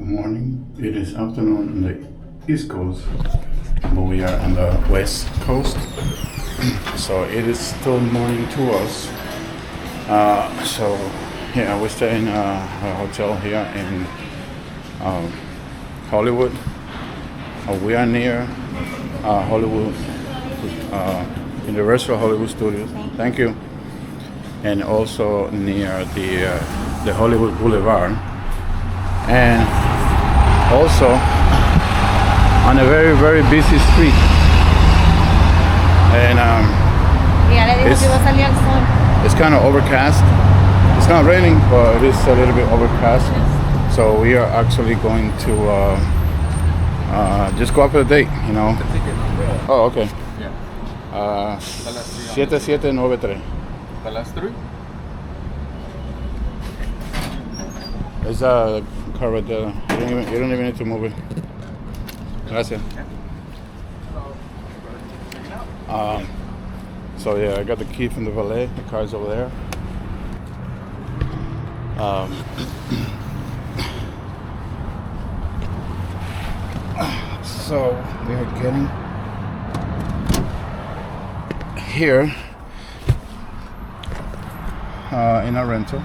morning. It is afternoon on the East Coast, but we are on the West Coast. So it is still morning to us. So yeah, we stay in a hotel here in Hollywood. We are near Hollywood, Universal Hollywood Studios. Thank you. And also near the Hollywood Boulevard, and also on a very, very busy street. And it's kind of overcast. It's not raining, but it is a little bit overcast. So we are actually going to just go out for the date, you know. Oh, okay. Yeah. 7793. The last three? There's a car right there. You don't even need to move it. Gracias. So yeah, I got the key from the valet. The car's over there. So we are getting here in our rental,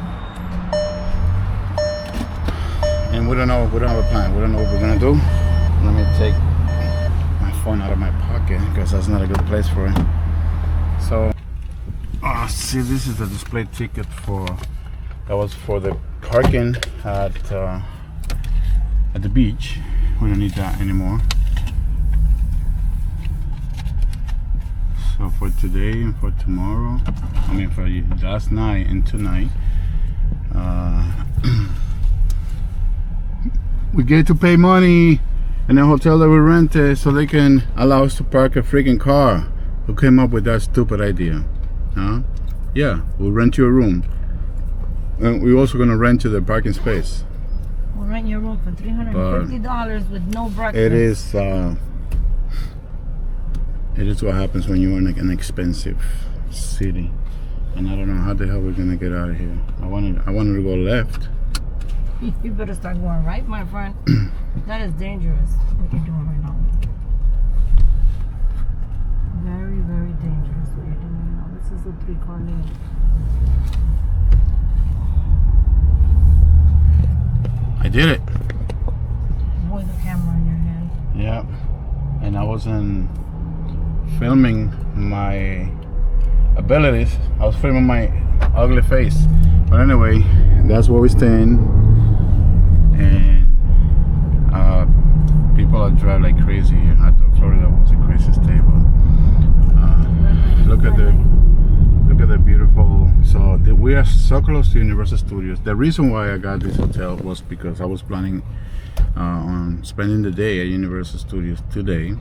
and we don't have a plan. We don't know what we're gonna do. Let me take my phone out of my pocket because that's not a good place for it. So see, this is the display ticket that was for the parking at the beach. We don't need that anymore. So for today and for tomorrow, I mean for last night and tonight, we get to pay money in a hotel that we rented so they can allow us to park a freaking car. Who came up with that stupid idea? Huh? Yeah, we'll rent you a room. And we're also gonna rent you the parking space. We'll rent your room for $350 with no breakfast. It is what happens when you're in like an expensive city, and I don't know how the hell we're gonna get out of here. I wanted to go left. You better start going right, my friend. That is dangerous what you're doing right now. Very, very dangerous what you're doing right now. This is a 3-car lane. I did it. With the camera in your hand. Yeah, and I wasn't filming my abilities. I was filming my ugly face. But anyway, that's where we're staying. And people are driving like crazy here. I thought Florida was the craziest state, but look at the beautiful. So we are so close to Universal Studios. The reason why I got this hotel was because I was planning on spending the day at Universal Studios today.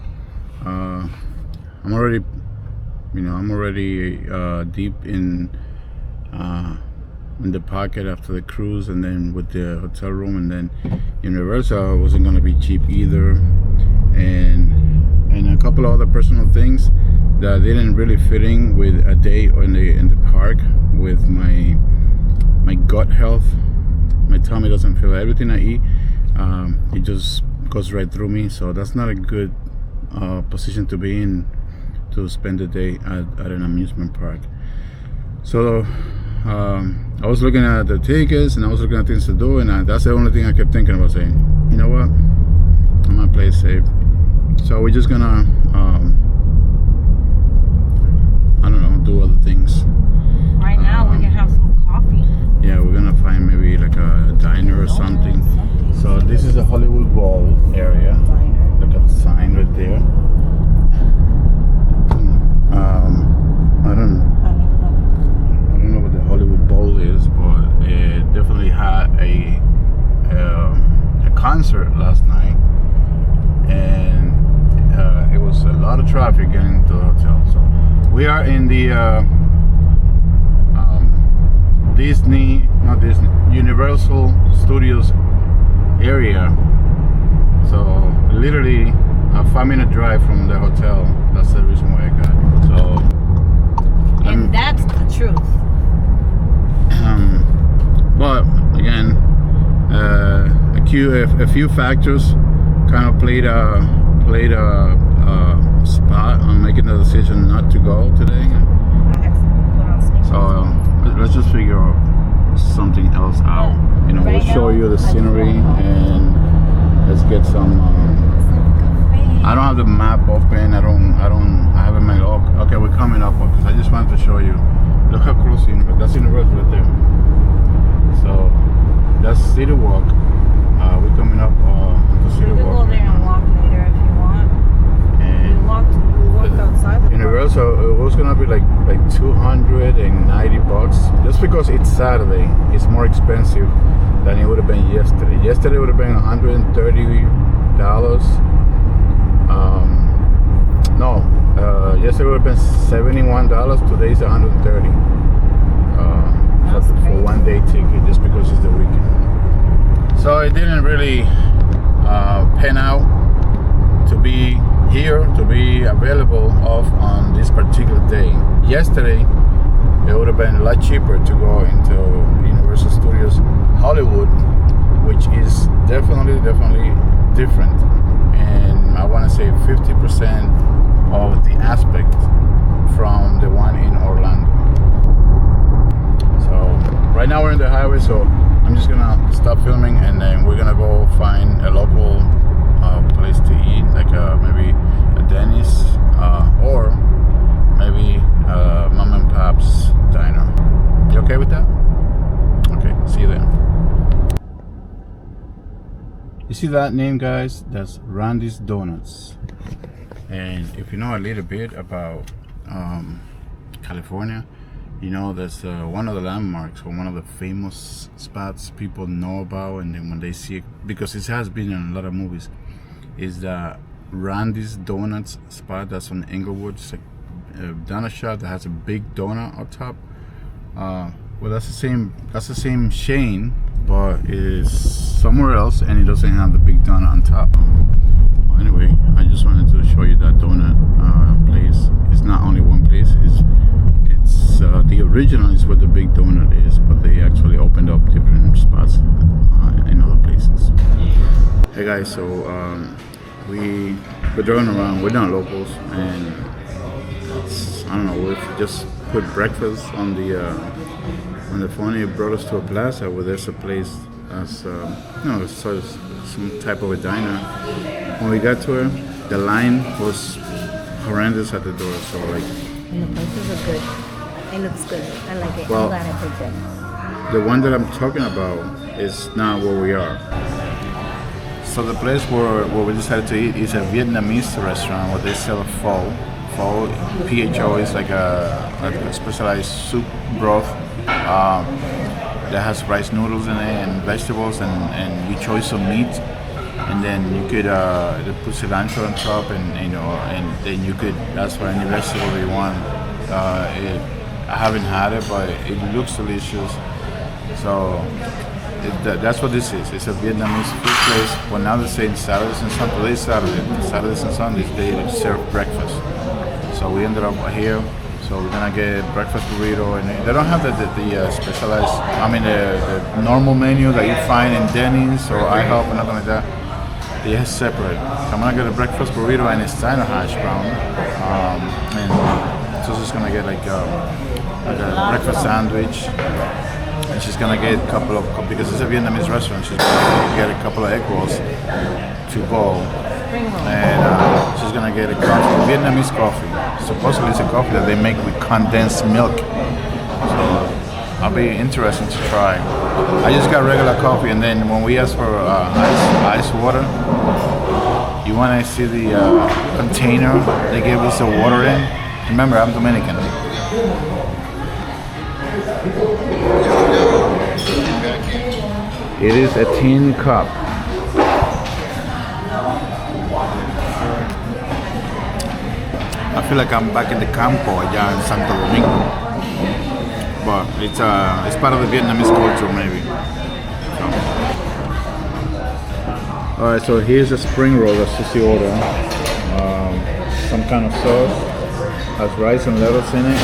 I'm already deep in the pocket after the cruise, and then with the hotel room, and then Universal wasn't gonna be cheap either, and a couple of other personal things that didn't really fit in with a day in the park with my gut health. My tummy doesn't feel everything I eat. It just goes right through me, so that's not a good position to be in, to spend the day at an amusement park. So I was looking at the tickets, and I was looking at things to do, and that's the only thing I kept thinking about, saying, you know what, I'm gonna play it safe. So we're just gonna I don't know, do other things. Right now we can have some coffee. Yeah, we're gonna find maybe like a diner or something. So this is the Hollywood Bowl area. Look at the sign right there. I don't know what the Hollywood Bowl is, but it definitely had a concert last night, and it was a lot of traffic getting to the hotel. So we are in the Universal Studios area. So literally a 5-minute drive from the hotel. That's the reason why I got it. So, and that's the truth. But again, I a few factors kind of played a spot on making the decision not to go today. I had to put on sneakers. So let's just figure something else out. You know, we'll show you the scenery and let's get some. I don't have the map open. I haven't made. Okay, we're coming up because I just wanted to show you. Look how close the universe. That's the universe right there. So that's City Walk. We're coming up to City Walk. You can go there and walk later if you want. And we walked outside the Universal, it was gonna be like $290 just because it's Saturday. It's more expensive than it would have been yesterday. Yesterday would have been $130. Yesterday would have been $71. Today's $130 for 1 day ticket just because it's the weekend. So it didn't really pan out to be here, to be available on this particular day. Yesterday it would have been a lot cheaper to go into Universal Studios Hollywood, which is definitely different, and I want to say 50% of the aspect from the one in Orlando. So right now we're in the highway, so I'm just gonna stop filming and then we're gonna go find a local place to eat, like maybe a Denny's or maybe Mom and Pop's diner. You okay with that? Okay, see you there. You see that name, guys? That's Randy's Donuts. And if you know a little bit about California, you know that's one of the landmarks or one of the famous spots people know about, and then when they see it, because it has been in a lot of movies, is the Randy's Donuts spot that's on Inglewood. It's like a donut shop that has a big donut up top. Well, that's the same chain, but it is somewhere else, and it doesn't have the big donut on top. Well, anyway, I just wanted to show you that donut place. It's not only one place. It's the original is where the big donut is, but they actually opened up different spots in other places. Hey guys, so we're driving around. We're not locals, and I don't know. We just put breakfast on the phone. It brought us to a plaza where there's a place as sort of some type of a diner. When we got to it, the line was horrendous at the door. So like, and the prices are good. It looks good. I like it. Well, I'm glad I picked it. the one that I'm talking about is not where we are. So the place where we decided to eat is a Vietnamese restaurant where they sell pho. Pho, PHO, is like a specialized soup broth that has rice noodles in it and vegetables and your choice of meat. And then you could put cilantro on top, and then you could ask for any vegetable you want. I haven't had it, but it looks delicious. So that's what this is. It's a Vietnamese food place. Well, now they're saying Saturdays and Sundays. Today's Saturday. Saturdays and Sundays they serve breakfast. So we ended up here. So we're gonna get breakfast burrito, and they don't have the specialized. I mean the normal menu that you find in Denny's or IHOP or nothing like that. They have separate. So I'm gonna get a breakfast burrito and a Steiner hash brown, and so she's gonna get like a breakfast sandwich, and she's gonna get a couple of, because it's a Vietnamese restaurant, she's gonna get a couple of egg rolls to go, and she's gonna get a coffee, Vietnamese coffee. Supposedly it's a coffee that they make with condensed milk, so I'll be interested to try. I just got regular coffee, and then when we asked for ice water, you want to see the container they gave us the water in? Remember, I'm Dominican. It is a tin cup. I feel like I'm back in the campo allá in Santo Domingo, but it's part of the Vietnamese culture maybe. So. All right, so here's a spring roll. That's just the order. Some kind of sauce. Has rice and lettuce in it.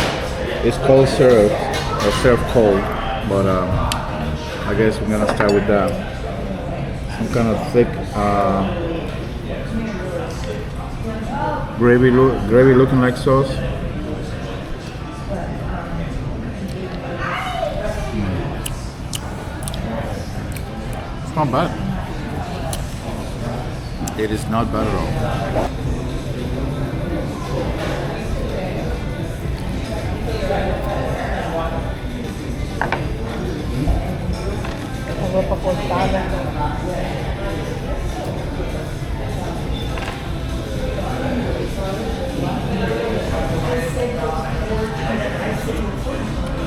It's cold served, or served cold, but I guess we're gonna start with that. some kind of thick gravy looking like sauce. It's not bad. It is not bad at all. Roupa cortada.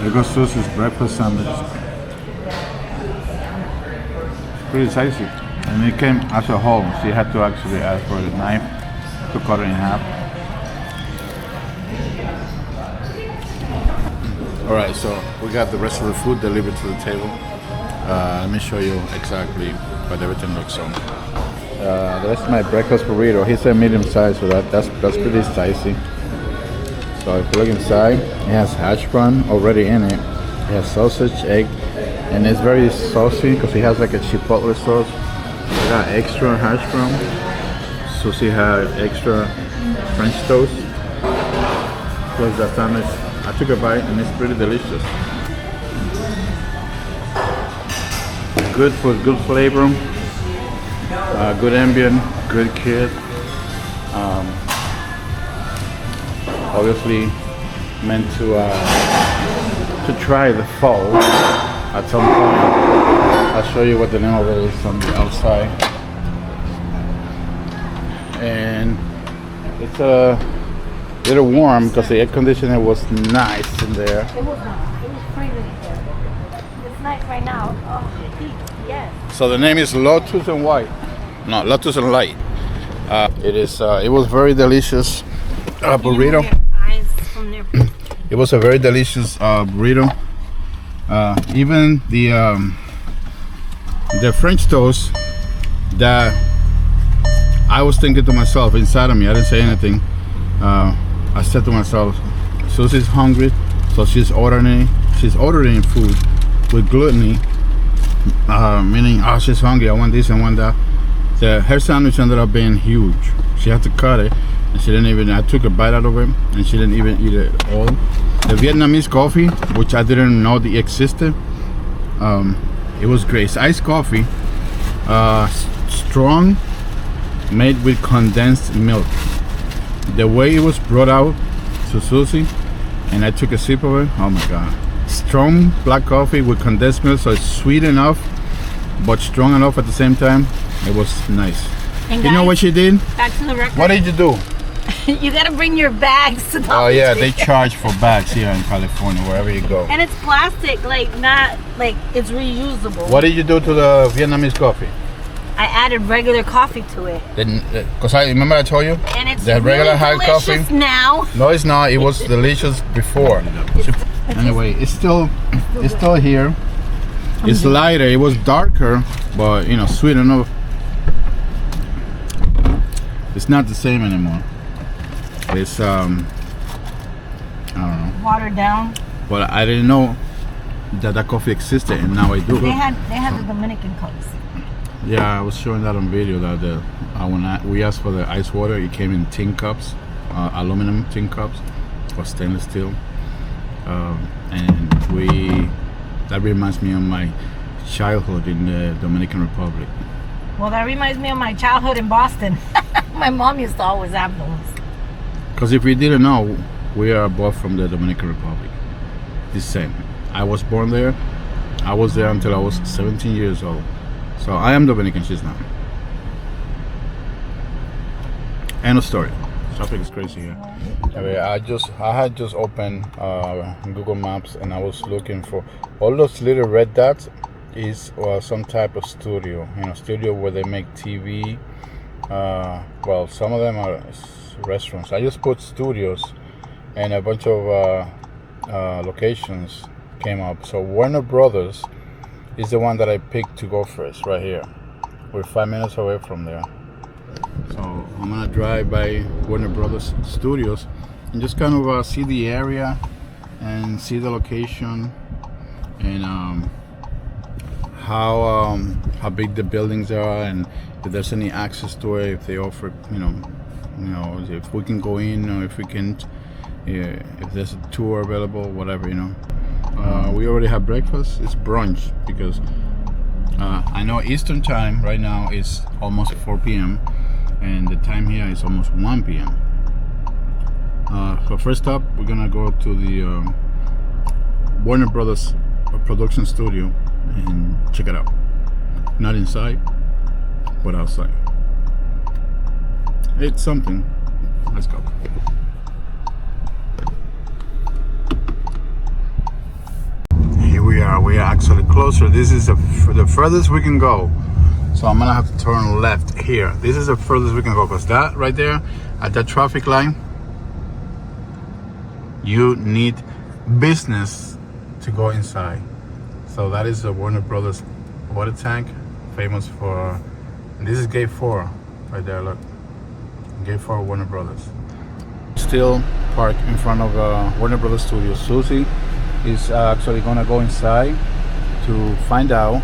Here goes Susie's breakfast sandwich. Pretty spicy. And it came as a whole. She had to actually ask for a knife to cut it in half. Alright, so we got the rest of the food delivered to the table. Let me show you exactly what everything looks like. That's my breakfast burrito. He said medium size, so that's pretty spicy. So if you look inside, it has hash brown already in it. It has sausage, egg, and it's very saucy because it has like a chipotle sauce. It got extra hash brown. Susie had extra French toast. Plus that sandwich. I took a bite and it's pretty delicious. Good food, good flavor, good ambient, good kid. Obviously meant to try the fall at some point. I'll show you what the name of it is on the outside. And it's a little warm because the air conditioner was nice in there. It was not. It was freezing in there. It's nice right now. Oh, yes. So the name is Lotus and White. No, Lotus and Light. It is. It was very delicious burrito. It was a very delicious burrito. Even the French toast that I was thinking to myself inside of me. I didn't say anything. I said to myself, Susie's hungry, so she's ordering food with gluttony, meaning she's hungry. I want this, I want that. Her sandwich ended up being huge. She had to cut it, and she didn't even. I took a bite out of it, and she didn't even eat it all. The Vietnamese coffee, which I didn't know that existed, it was great. It's iced coffee, strong, made with condensed milk. The way it was brought out to Susie, and I took a sip of it. Oh my God! Strong black coffee with condensed milk, so it's sweet enough, but strong enough at the same time. It was nice. And you know what she did? Back to the record. What did you do? You gotta bring your bags to the Oh yeah, they charge for bags here in California, wherever you go. And it's plastic, like not like it's reusable. What did you do to the Vietnamese coffee? I added regular coffee to it. Then, cause I remember I told you. And it's the regular really hard delicious coffee. now. No, it's not. It was delicious before. Anyway, it's still here. It's lighter. It was darker, but you know, sweet enough. It's not the same anymore. It's I don't know. Watered down. But I didn't know that coffee existed, and now I do. They had the Dominican cups. Yeah, I was showing that on video that when we asked for the ice water, it came in tin cups, aluminum tin cups, or stainless steel, and that reminds me of my childhood in the Dominican Republic. Well, that reminds me of my childhood in Boston. My mom used to always have those. Because if you didn't know, we are both from the Dominican Republic. The same. I was born there. I was there until I was 17 years old. So I am Dominican, she's not. End of story. Traffic is crazy here. Anyway, I had just opened Google Maps and I was looking for all those little red dots is some type of studio. Studio where they make TV. Well, some of them are restaurants. I just put studios and a bunch of locations came up. So Warner Brothers is the one that I picked to go first, right here. We're 5 minutes away from there. So I'm gonna drive by Warner Brothers Studios and just kind of see the area and see the location and how big the buildings are and if there's any access to it, if they offer, if we can go in or if we can, if there's a tour available, whatever, we already have breakfast. It's brunch because I know Eastern time right now is almost 4 p.m. and the time here is almost 1 p.m. So first up, we're gonna go to the Warner Brothers production studio and check it out. Not inside, but outside. It's something. Let's go. Here we are. We are actually closer. This is the furthest we can go. So I'm gonna have to turn left here. This is the furthest we can go because that right there at that traffic line, you need business to go inside. So that is the Warner Brothers water tank, famous for, and this is gate 4 right there, look. Gate 4 Warner Brothers. Still parked in front of Warner Brothers Studios. Susie is actually gonna go inside to find out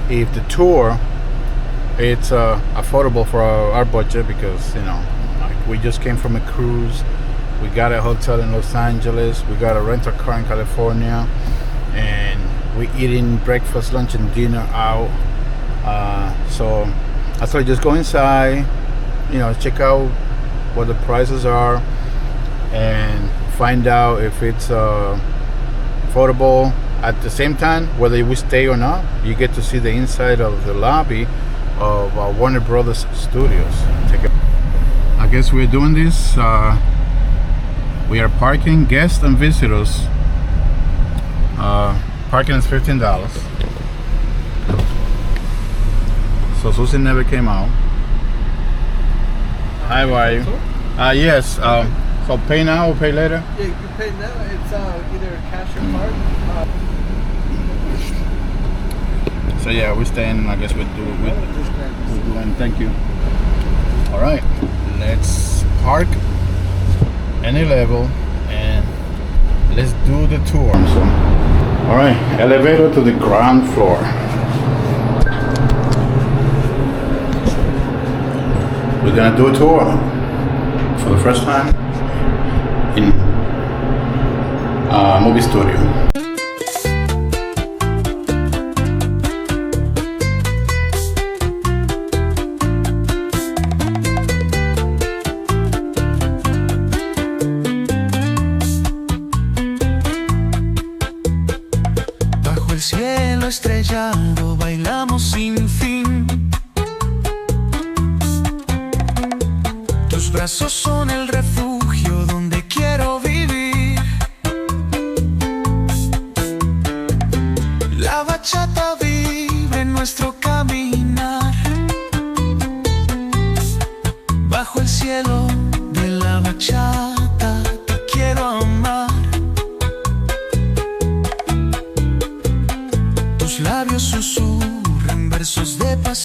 if the tour it's affordable for our budget, because like we just came from a cruise. We got a hotel in Los Angeles. We got a rental car in California, and we eating breakfast, lunch, and dinner out. So I thought just go inside, check out what the prices are, and find out if it's affordable. At the same time, whether we stay or not, you get to see the inside of the lobby of Warner Brothers Studios. I guess we're doing this. We are parking guests and visitors. Parking is $15. So Susie never came out. Hi, how are you? Yes. So pay now or pay later? Yeah, you can pay now. It's either cash or card. So yeah, we're staying. I guess we're doing. Thank you. All right, let's park any level and let's do the tour. So, all right, elevator to the ground floor. We're gonna do a tour for the first time in a movie studio. Cielo estrellado, bailamos sin fin. Tus brazos son el refugio donde quiero vivir. La bachata vibra en nuestro caminar. Bajo el cielo